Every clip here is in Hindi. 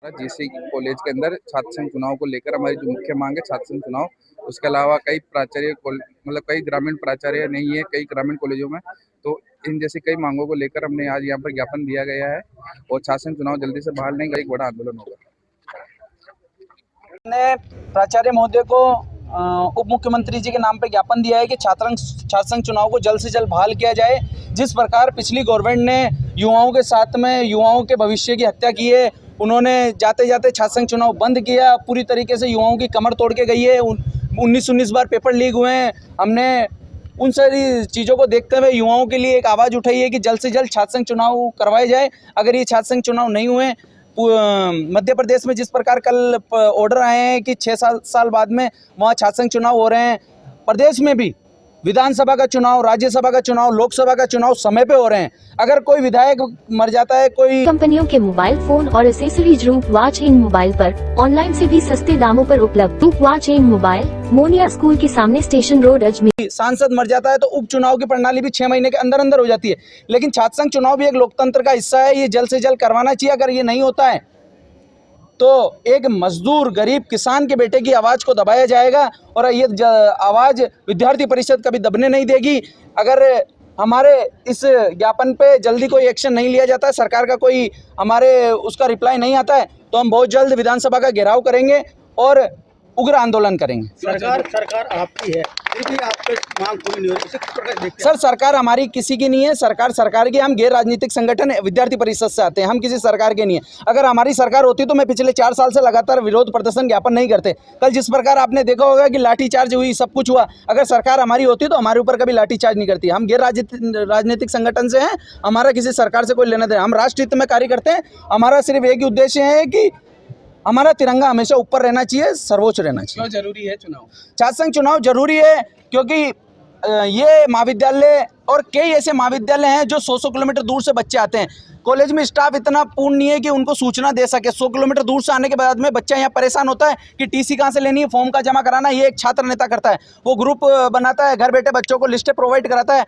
जीसी कॉलेज के अंदर छात्र संघ चुनाव को लेकर हमारी जो मुख्य मांग है छात्र संघ चुनाव, उसके अलावा कई प्राचार्य मतलब कई ग्रामीण प्राचार्य नहीं है कई ग्रामीण कॉलेजों में, तो इन जैसी कई मांगों को लेकर हमने आज यहाँ पर ज्ञापन दिया गया है और छात्र संघ चुनाव जल्दी से बहाल नहीं, एक बड़ा आंदोलन होगा। ने प्राचार्य महोदय को उप मुख्यमंत्री जी के नाम पे ज्ञापन दिया है कि छात्र संघ चुनाव को जल्द से जल्द बहाल किया जाए। जिस प्रकार पिछली गवर्नमेंट ने युवाओं के साथ में युवाओं के भविष्य की हत्या की है, उन्होंने जाते जाते छात्र संघ चुनाव बंद किया, पूरी तरीके से युवाओं की कमर तोड़ के गई है। 19 बार पेपर लीक हुए हैं। हमने उन सारी चीज़ों को देखते हुए युवाओं के लिए एक आवाज़ उठाई है कि जल्द से जल्द छात्र संघ चुनाव करवाए जाए। अगर ये छात्र संघ चुनाव नहीं हुए, मध्य प्रदेश में जिस प्रकार कल ऑर्डर आए हैं कि 6 साल बाद में वहाँ छात्र संघ चुनाव हो रहे हैं, प्रदेश में भी विधानसभा का चुनाव, राज्यसभा का चुनाव, लोकसभा का चुनाव समय पे हो रहे हैं। अगर कोई विधायक मर जाता है, कोई कंपनियों के मोबाइल फोन और एसेसरीज रूप वॉच इन मोबाइल पर ऑनलाइन से भी सस्ते दामों पर उपलब्ध। रूप watch in mobile, Moniya school के सामने, स्टेशन रोड, अजमेर। सांसद मर जाता है तो उपचुनाव की प्रणाली भी 6 महीने के अंदर अंदर हो जाती है, लेकिन छात्र संघ चुनाव भी एक लोकतंत्र का हिस्सा है। ये जल्द से जल्द करवाना चाहिए। अगर ये नहीं होता है तो एक मजदूर गरीब किसान के बेटे की आवाज़ को दबाया जाएगा और ये आवाज़ विद्यार्थी परिषद कभी दबने नहीं देगी। अगर हमारे इस ज्ञापन पे जल्दी कोई एक्शन नहीं लिया जाता है, सरकार का कोई हमारे उसका रिप्लाई नहीं आता है, तो हम बहुत जल्द विधानसभा का घेराव करेंगे और उग्र आंदोलन करेंगे। सरकार आपकी है, फिर भी आप पे मांग पूरी नहीं हो रही। सर, सरकार हमारी किसी की नहीं है, सरकार की। हम गैर राजनीतिक संगठन विद्यार्थी परिषद से आते हैं, हम किसी सरकार के नहीं है। अगर हमारी सरकार होती तो मैं पिछले 4 साल से लगातार विरोध प्रदर्शन ज्ञापन नहीं करते। कल जिस प्रकार आपने देखा होगा कि लाठीचार्ज हुई, सब कुछ हुआ, अगर सरकार हमारी होती तो हमारे ऊपर कभी लाठीचार्ज नहीं करती। हम गैर राजनीतिक संगठन से हैं, हमारा किसी सरकार से कोई लेना देना। हम राष्ट्र हित में कार्य करते हैं। हमारा सिर्फ एक ही उद्देश्य है कि हमारा तिरंगा हमेशा ऊपर रहना चाहिए, सर्वोच्च रहना चाहिए। क्यों जरूरी है चुनाव? छात्र संघ चुनाव जरूरी है क्योंकि ये महाविद्यालय और कई ऐसे महाविद्यालय हैं जो 100 किलोमीटर दूर से बच्चे आते हैं। कॉलेज में स्टाफ इतना पूर्ण नहीं है कि उनको सूचना दे सके। 100 किलोमीटर दूर से आने के बाद में बच्चा यहाँ परेशान होता है कि टीसी कहाँ से लेनी है, फॉर्म का जमा कराना है। ये एक छात्र नेता करता है, वो ग्रुप बनाता है, घर बैठे बच्चों को लिस्टें प्रोवाइड कराता है,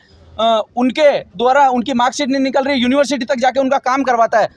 उनके द्वारा उनकी मार्कशीट नहीं निकल रही, यूनिवर्सिटी तक जाके उनका काम करवाता है।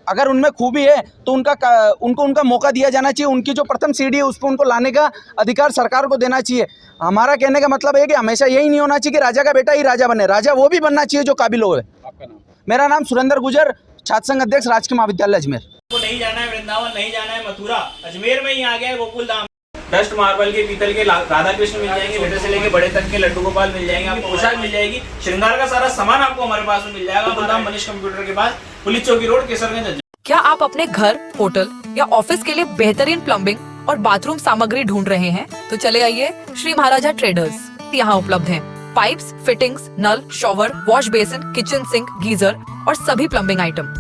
अगर उनमें खूबी है तो उनका मौका दिया जाना चाहिए। उनकी जो प्रथम सीढ़ी है उस पर उनको लाने का अधिकार सरकार को देना चाहिए। हमारा कहने का मतलब है कि हमेशा यही नहीं होना चाहिए कि राजा का बेटा ही राजा बने। राजा वो भी बनना चाहिए जो काबिल हो। आपका नाम? मेरा नाम सुरेंद्र गुजर, छात्र संघ अध्यक्ष, राजकीय महाविद्यालय अजमेर। को नहीं जाना है वृंदावन, नहीं जाना है मथुरा, अजमेर में ही आ गया है गोकुल धाम। डस्ट मार्बल के, पीतल के राधा कृष्ण मिल जाएंगे, छोटे से लेके बड़े तक के लड्डू गोपाल मिल जाएंगे, आपको पोशाक मिल जाएगी, श्रृंगार का सारा सामान आपको हमारे पास में मिल जाएगा। गोकुल धाम मनीष कंप्यूटर के पास, पुलिस चौकी रोड, केसरगंज। क्या आप अपने घर, होटल या ऑफिस के लिए बेहतरीन प्लम्बिंग और बाथरूम सामग्री ढूंढ रहे हैं? तो चले आइए श्री महाराजा ट्रेडर्स। यहाँ उपलब्ध हैं पाइप्स, फिटिंग्स, नल, shower, wash basin, kitchen sink, geyser और सभी प्लम्बिंग आइटम।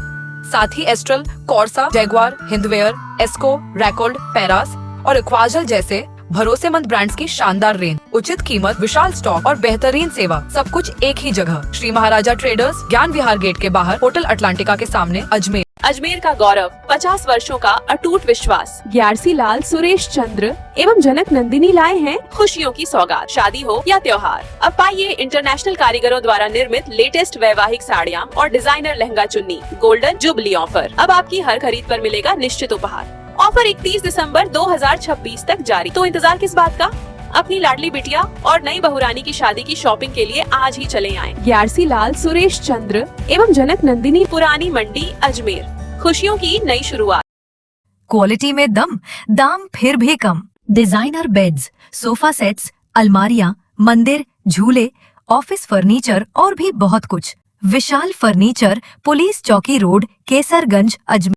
साथ ही एस्ट्रल, कॉर्सा, जैगुआर, हिंदवेयर, एस्को, रैकोल्ड, पैरास और इक्वाजल जैसे भरोसेमंद ब्रांड्स की शानदार रेंज, उचित कीमत, विशाल स्टॉक और बेहतरीन सेवा, सब कुछ एक ही जगह। श्री महाराजा ट्रेडर्स, ज्ञान विहार गेट के बाहर, होटल अटलांटिका के सामने, अजमेर। अजमेर का गौरव, 50 वर्षों का अटूट विश्वास। ग्यारसी लाल, सुरेश चंद्र एवं जनक नंदिनी लाए हैं खुशियों की सौगात। शादी हो या त्योहार, अब पाइए इंटरनेशनल कारीगरों द्वारा निर्मित लेटेस्ट वैवाहिक साड़ियाँ और डिजाइनर लहंगा चुन्नी। गोल्डन जुबली ऑफर, अब आपकी हर खरीद पर मिलेगा निश्चित उपहार। ऑफर 31 दिसंबर 2026 तक जारी। तो इंतजार किस बात का? अपनी लाडली बिटिया और नई बहुरानी की शादी की शॉपिंग के लिए आज ही चले आएं। ग्यारसी लाल, सुरेश चंद्र एवं जनक नंदिनी, पुरानी मंडी, अजमेर। खुशियों की नई शुरुआत। क्वालिटी में दम, दाम फिर भी कम। डिजाइनर बेड्स, सोफा सेट्स, अलमारियां, मंदिर, झूले, ऑफिस फर्नीचर और भी बहुत कुछ। विशाल फर्नीचर, पुलिस चौकी रोड, केसरगंज, अजमेर।